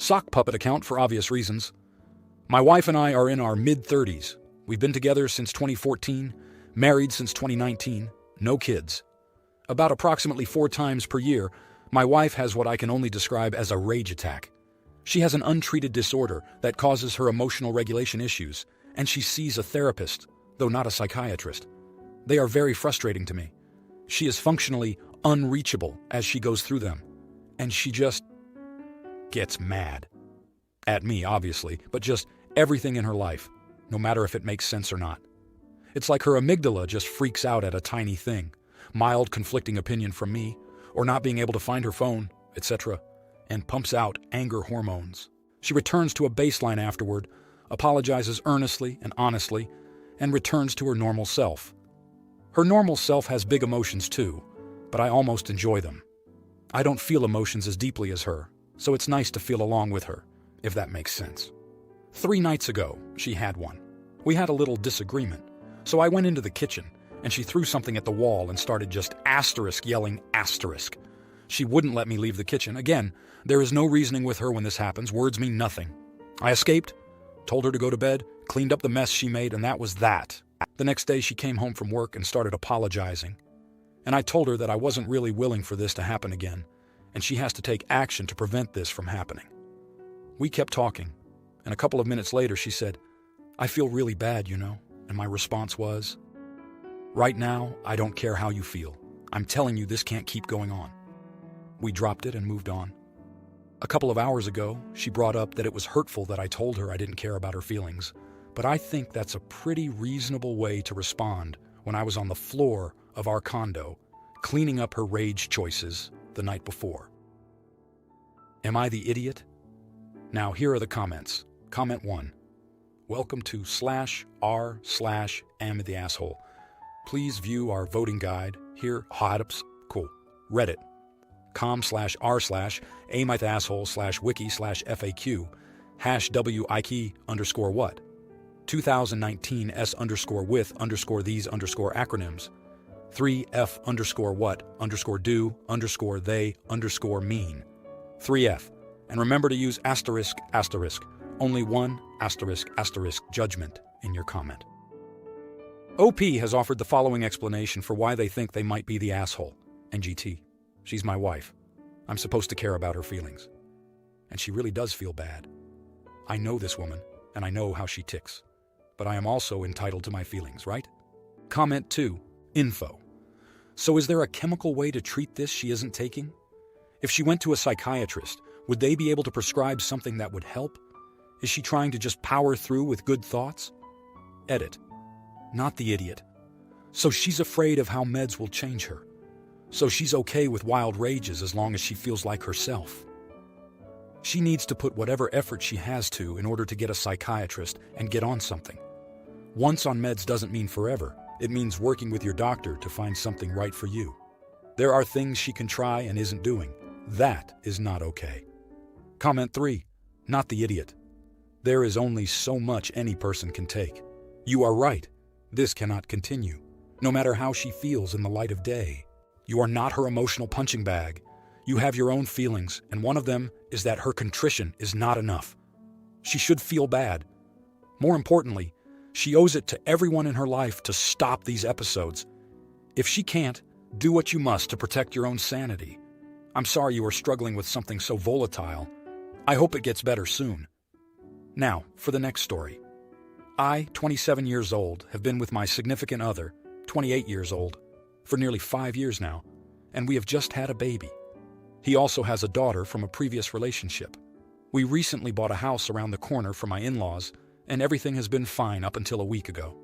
Sock puppet account for obvious reasons. My wife and I are in our mid-30s. We've been together since 2014, married since 2019, no kids. About approximately 4 times per year, my wife has what I can only describe as a rage attack. She has an untreated disorder that causes her emotional regulation issues, and she sees a therapist, though not a psychiatrist. They are very frustrating to me. She is functionally unreachable as she goes through them, and she just gets mad. At me, obviously, but just everything in her life, no matter if it makes sense or not. It's like her amygdala just freaks out at a tiny thing, mild conflicting opinion from me, or not being able to find her phone, etc., and pumps out anger hormones. She returns to a baseline afterward, apologizes earnestly and honestly, and returns to her normal self. Her normal self has big emotions too, but I almost enjoy them. I don't feel emotions as deeply as her, so it's nice to feel along with her, if that makes sense. 3 nights ago, she had one. We had a little disagreement, so I went into the kitchen, and she threw something at the wall and started just yelling asterisk. She wouldn't let me leave the kitchen. Again, there is no reasoning with her when this happens. Words mean nothing. I escaped, told her to go to bed, cleaned up the mess she made, and that was that. The next day, she came home from work and started apologizing. And I told her that I wasn't really willing for this to happen again, and she has to take action to prevent this from happening. We kept talking, and a couple of minutes later, she said, "I feel really bad, you know." And my response was, "Right now, I don't care how you feel. I'm telling you this can't keep going on." We dropped it and moved on. A couple of hours ago, she brought up that it was hurtful that I told her I didn't care about her feelings, but I think that's a pretty reasonable way to respond when I was on the floor of our condo, cleaning up her rage choices the night before. Am I the idiot? Now here are the comments. Comment 1. Welcome to /r/am the asshole. Please view our voting guide here. Cool. Reddit. com/r/am-asshole/wiki/FAQ #wiki_what 2019 s_with_these_acronyms 3f_what_do_they_mean 3f. And remember to use asterisk, only one asterisk judgment in your comment. OP has offered the following explanation for why they think they might be the asshole. NGT. She's my wife. I'm supposed to care about her feelings. And she really does feel bad. I know this woman, and I know how she ticks. But I am also entitled to my feelings, right? Comment 2. Info. So is there a chemical way to treat this she isn't taking? If she went to a psychiatrist, would they be able to prescribe something that would help? Is she trying to just power through with good thoughts? Edit. Not the idiot. So she's afraid of how meds will change her. So she's okay with wild rages as long as she feels like herself. She needs to put whatever effort she has to in order to get a psychiatrist and get on something. Once on meds doesn't mean forever. It means working with your doctor to find something right for you. There are things she can try and isn't doing. That is not okay. Comment 3. Not the idiot. There is only so much any person can take. You are right. This cannot continue, no matter how she feels in the light of day. You are not her emotional punching bag. You have your own feelings, and one of them is that her contrition is not enough. She should feel bad. More importantly, she owes it to everyone in her life to stop these episodes. If she can't, do what you must to protect your own sanity. I'm sorry you are struggling with something so volatile. I hope it gets better soon. Now, for the next story. I, 27 years old, have been with my significant other, 28 years old, for nearly 5 years now, and we have just had a baby. He also has a daughter from a previous relationship. We recently bought a house around the corner from my in-laws, and everything has been fine up until a week ago.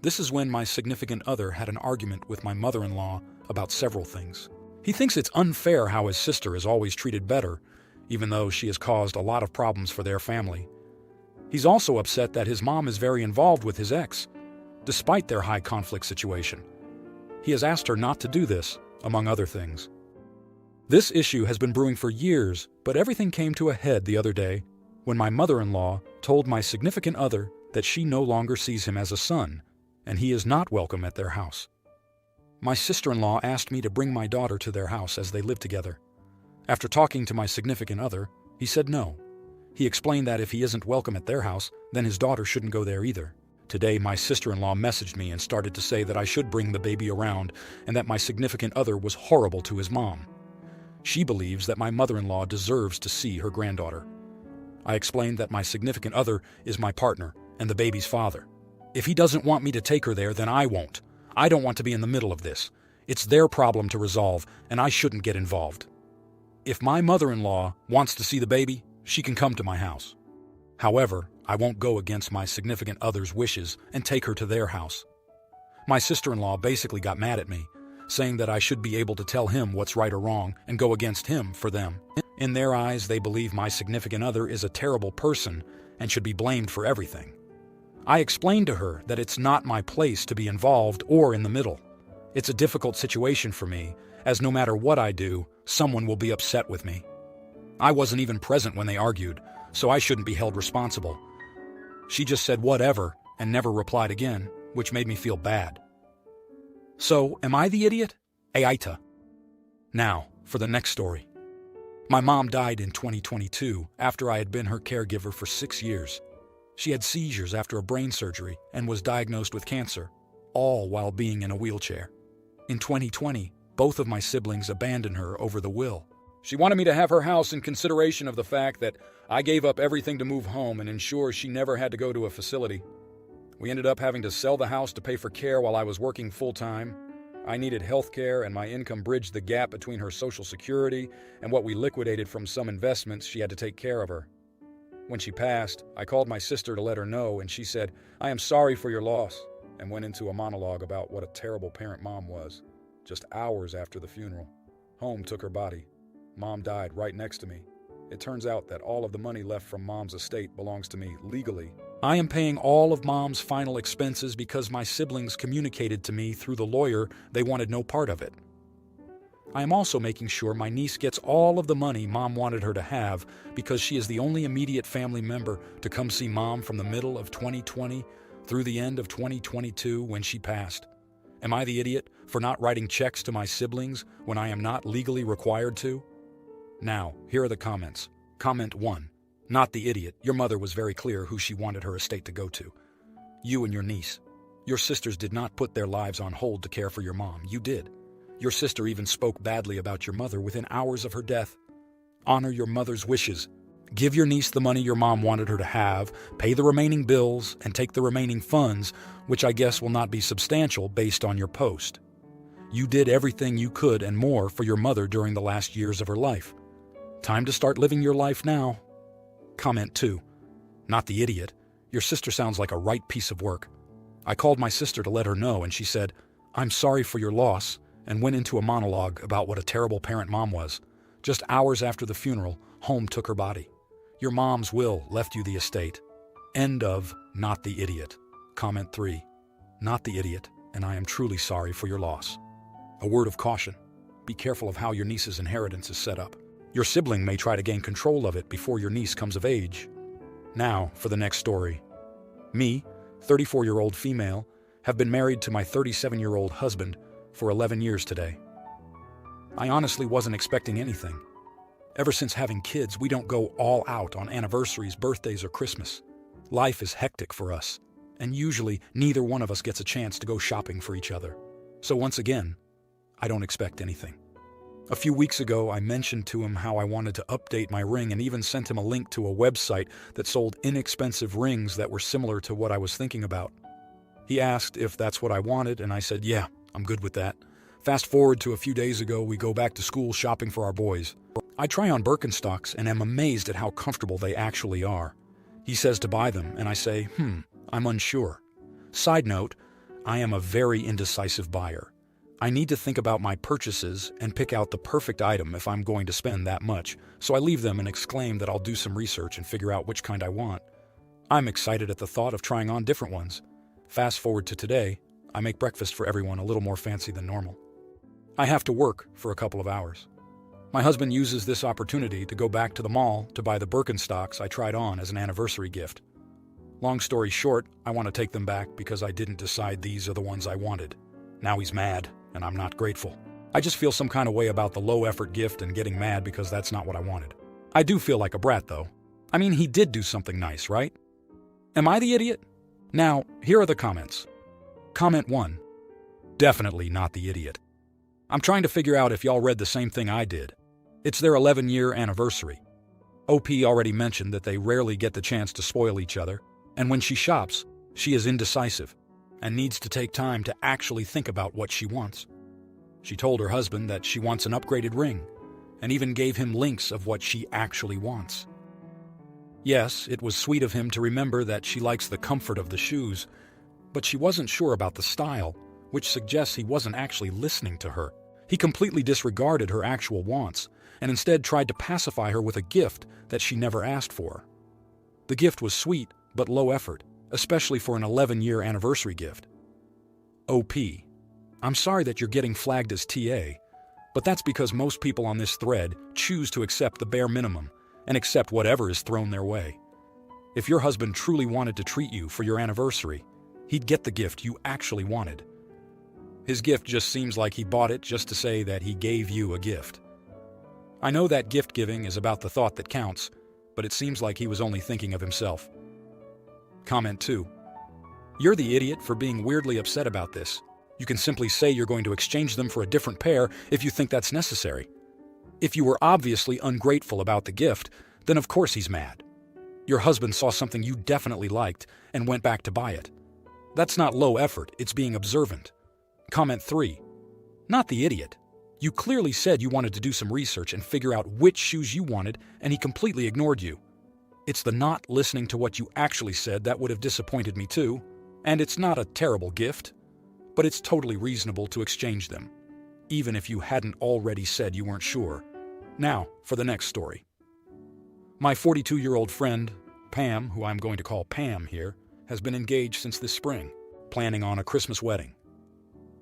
This is when my significant other had an argument with my mother-in-law about several things. He thinks it's unfair how his sister is always treated better, even though she has caused a lot of problems for their family. He's also upset that his mom is very involved with his ex, despite their high conflict situation. He has asked her not to do this, among other things. This issue has been brewing for years, but everything came to a head the other day when my mother-in-law told my significant other that she no longer sees him as a son, and he is not welcome at their house. My sister-in-law asked me to bring my daughter to their house as they live together. After talking to my significant other, He said no. He explained that if he isn't welcome at their house, then his daughter shouldn't go there either. Today, my sister-in-law messaged me and started to say that I should bring the baby around and that my significant other was horrible to his mom. She believes that my mother-in-law deserves to see her granddaughter. I explained that my significant other is my partner and the baby's father. If he doesn't want me to take her there, then I won't. I don't want to be in the middle of this. It's their problem to resolve, and I shouldn't get involved. If my mother-in-law wants to see the baby, she can come to my house. However, I won't go against my significant other's wishes and take her to their house. My sister-in-law basically got mad at me, saying that I should be able to tell him what's right or wrong and go against him for them. In their eyes, they believe my significant other is a terrible person and should be blamed for everything. I explained to her that it's not my place to be involved or in the middle. It's a difficult situation for me, as no matter what I do, someone will be upset with me. I wasn't even present when they argued, so I shouldn't be held responsible. She just said whatever and never replied again, which made me feel bad. So, am I the idiot? Aita. Now, for the next story. My mom died in 2022 after I had been her caregiver for 6 years. She had seizures after a brain surgery and was diagnosed with cancer, all while being in a wheelchair. In 2020, both of my siblings abandoned her over the will. She wanted me to have her house in consideration of the fact that I gave up everything to move home and ensure she never had to go to a facility. We ended up having to sell the house to pay for care while I was working full-time. I needed health care, and my income bridged the gap between her Social Security and what we liquidated from some investments she had to take care of her. When she passed, I called my sister to let her know, and she said, "I am sorry for your loss," and went into a monologue about what a terrible parent Mom was. Just hours after the funeral, home took her body. Mom died right next to me. It turns out that all of the money left from Mom's estate belongs to me legally. I am paying all of Mom's final expenses because my siblings communicated to me through the lawyer they wanted no part of it. I am also making sure my niece gets all of the money Mom wanted her to have because she is the only immediate family member to come see Mom from the middle of 2020 through the end of 2022 when she passed. Am I the idiot for not writing checks to my siblings when I am not legally required to? Now, here are the comments. Comment 1. Not the idiot. Your mother was very clear who she wanted her estate to go to. You and your niece. Your sisters did not put their lives on hold to care for your mom. You did. Your sister even spoke badly about your mother within hours of her death. Honor your mother's wishes. Give your niece the money your mom wanted her to have, pay the remaining bills, and take the remaining funds, which I guess will not be substantial based on your post. You did everything you could and more for your mother during the last years of her life. Time to start living your life now. Comment 2. Not the idiot. Your sister sounds like a right piece of work. I called my sister to let her know, and she said, "I'm sorry for your loss," and went into a monologue about what a terrible parent Mom was. Just hours after the funeral, home took her body. Your mom's will left you the estate. End of Not the Idiot. Comment 3. Not the idiot, and I am truly sorry for your loss. A word of caution. Be careful of how your niece's inheritance is set up. Your sibling may try to gain control of it before your niece comes of age. Now, for the next story. Me, 34-year-old female, have been married to my 37-year-old husband for 11 years today. I honestly wasn't expecting anything. Ever since having kids, we don't go all out on anniversaries, birthdays, or Christmas. Life is hectic for us, and usually neither one of us gets a chance to go shopping for each other. So once again, I don't expect anything. A few weeks ago, I mentioned to him how I wanted to update my ring and even sent him a link to a website that sold inexpensive rings that were similar to what I was thinking about. He asked if that's what I wanted, and I said, yeah, I'm good with that. Fast forward to a few days ago, we go back to school shopping for our boys. I try on Birkenstocks and am amazed at how comfortable they actually are. He says to buy them, and I say, I'm unsure. Side note, I am a very indecisive buyer. I need to think about my purchases and pick out the perfect item if I'm going to spend that much, so I leave them and exclaim that I'll do some research and figure out which kind I want. I'm excited at the thought of trying on different ones. Fast forward to today, I make breakfast for everyone a little more fancy than normal. I have to work for a couple of hours. My husband uses this opportunity to go back to the mall to buy the Birkenstocks I tried on as an anniversary gift. Long story short, I want to take them back because I didn't decide these are the ones I wanted. Now he's mad, and I'm not grateful. I just feel some kind of way about the low-effort gift and getting mad because that's not what I wanted. I do feel like a brat, though. I mean, he did do something nice, right? Am I the idiot? Now, here are the comments. Comment 1. Definitely not the idiot. I'm trying to figure out if y'all read the same thing I did. It's their 11-year anniversary. OP already mentioned that they rarely get the chance to spoil each other, and when she shops, she is indecisive and needs to take time to actually think about what she wants. She told her husband that she wants an upgraded ring, and even gave him links of what she actually wants. Yes, it was sweet of him to remember that she likes the comfort of the shoes, but she wasn't sure about the style, which suggests he wasn't actually listening to her. He completely disregarded her actual wants, and instead tried to pacify her with a gift that she never asked for. The gift was sweet, but low effort, especially for an 11-year anniversary gift. OP. I'm sorry that you're getting flagged as TA, but that's because most people on this thread choose to accept the bare minimum and accept whatever is thrown their way. If your husband truly wanted to treat you for your anniversary, he'd get the gift you actually wanted. His gift just seems like he bought it just to say that he gave you a gift. I know that gift giving is about the thought that counts, but it seems like he was only thinking of himself. Comment 2. You're the idiot for being weirdly upset about this. You can simply say you're going to exchange them for a different pair if you think that's necessary. If you were obviously ungrateful about the gift, then of course he's mad. Your husband saw something you definitely liked and went back to buy it. That's not low effort, it's being observant. Comment 3. Not the idiot. You clearly said you wanted to do some research and figure out which shoes you wanted, and he completely ignored you. It's the not listening to what you actually said that would have disappointed me too, and it's not a terrible gift, but it's totally reasonable to exchange them, even if you hadn't already said you weren't sure. Now, for the next story. My 42-year-old friend, Pam, who I'm going to call Pam here, has been engaged since this spring, planning on a Christmas wedding.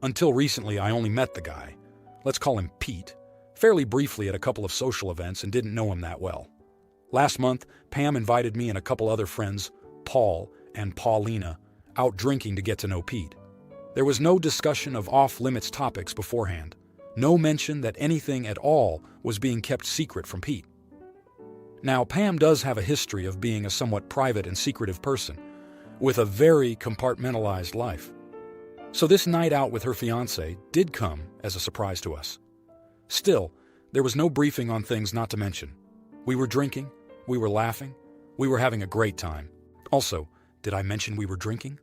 Until recently, I only met the guy, let's call him Pete, fairly briefly at a couple of social events and didn't know him that well. Last month, Pam invited me and a couple other friends, Paul and Paulina, out drinking to get to know Pete. There was no discussion of off-limits topics beforehand, no mention that anything at all was being kept secret from Pete. Now, Pam does have a history of being a somewhat private and secretive person, with a very compartmentalized life. So this night out with her fiancé did come as a surprise to us. Still, there was no briefing on things not to mention. We were drinking, we were laughing, we were having a great time. Also, did I mention we were drinking?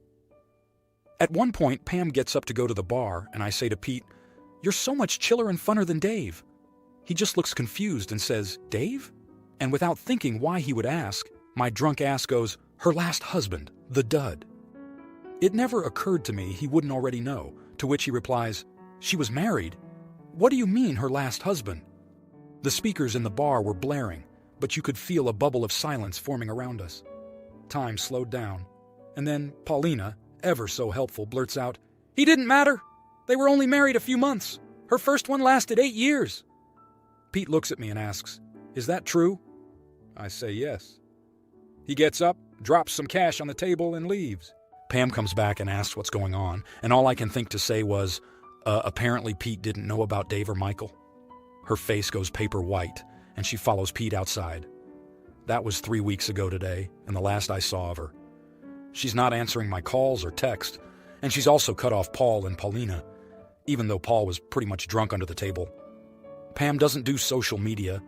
At one point, Pam gets up to go to the bar, and I say to Pete, "You're so much chiller and funner than Dave." He just looks confused and says, "Dave?" And without thinking why he would ask, my drunk ass goes, "Her last husband, the dud." It never occurred to me he wouldn't already know, to which he replies, "She was married? What do you mean, her last husband?" The speakers in the bar were blaring, but you could feel a bubble of silence forming around us. Time slowed down, and then Paulina, ever so helpful, blurts out, "He didn't matter. They were only married a few months. Her first one lasted 8 years. Pete looks at me and asks, "Is that true?" I say yes. He gets up, drops some cash on the table, and leaves. Pam comes back and asks what's going on, and all I can think to say was, apparently Pete didn't know about Dave or Michael. Her face goes paper white, and she follows Pete outside. That was 3 weeks ago today, and the last I saw of her. She's not answering my calls or text, and she's also cut off Paul and Paulina, even though Paul was pretty much drunk under the table. Pam doesn't do social media,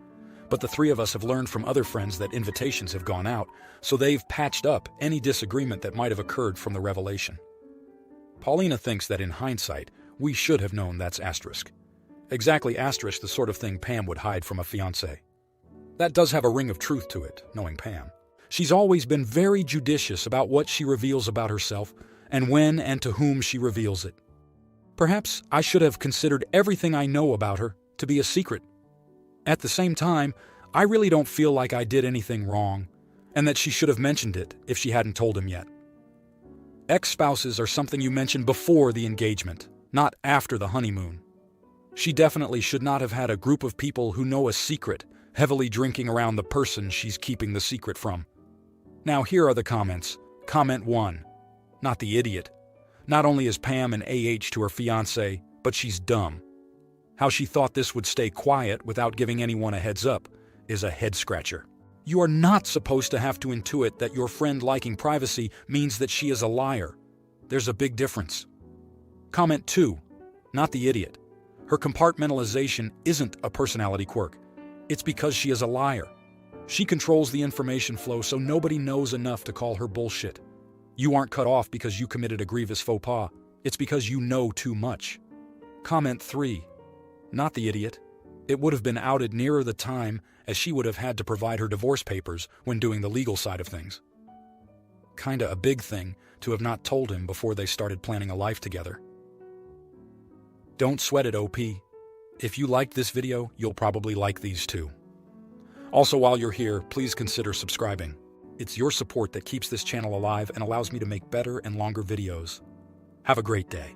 but the three of us have learned from other friends that invitations have gone out, so they've patched up any disagreement that might have occurred from the revelation. Paulina thinks that in hindsight, we should have known that's asterisk. Exactly asterisk the sort of thing Pam would hide from a fiancé. That does have a ring of truth to it, knowing Pam. She's always been very judicious about what she reveals about herself and when and to whom she reveals it. Perhaps I should have considered everything I know about her to be a secret. At the same time, I really don't feel like I did anything wrong, and that she should have mentioned it if she hadn't told him yet. Ex-spouses are something you mention before the engagement, not after the honeymoon. She definitely should not have had a group of people who know a secret, heavily drinking around the person she's keeping the secret from. Now here are the comments. Comment 1. Not the idiot. Not only is Pam an AH to her fiancé, but she's dumb. How she thought this would stay quiet without giving anyone a heads up is a head-scratcher. You are not supposed to have to intuit that your friend liking privacy means that she is a liar. There's a big difference. Comment 2. Not the idiot. Her compartmentalization isn't a personality quirk. It's because she is a liar. She controls the information flow so nobody knows enough to call her bullshit. You aren't cut off because you committed a grievous faux pas. It's because you know too much. Comment 3. Not the idiot. It would have been outed nearer the time as she would have had to provide her divorce papers when doing the legal side of things. Kinda a big thing to have not told him before they started planning a life together. Don't sweat it, OP. If you liked this video, you'll probably like these too. Also, while you're here, please consider subscribing. It's your support that keeps this channel alive and allows me to make better and longer videos. Have a great day.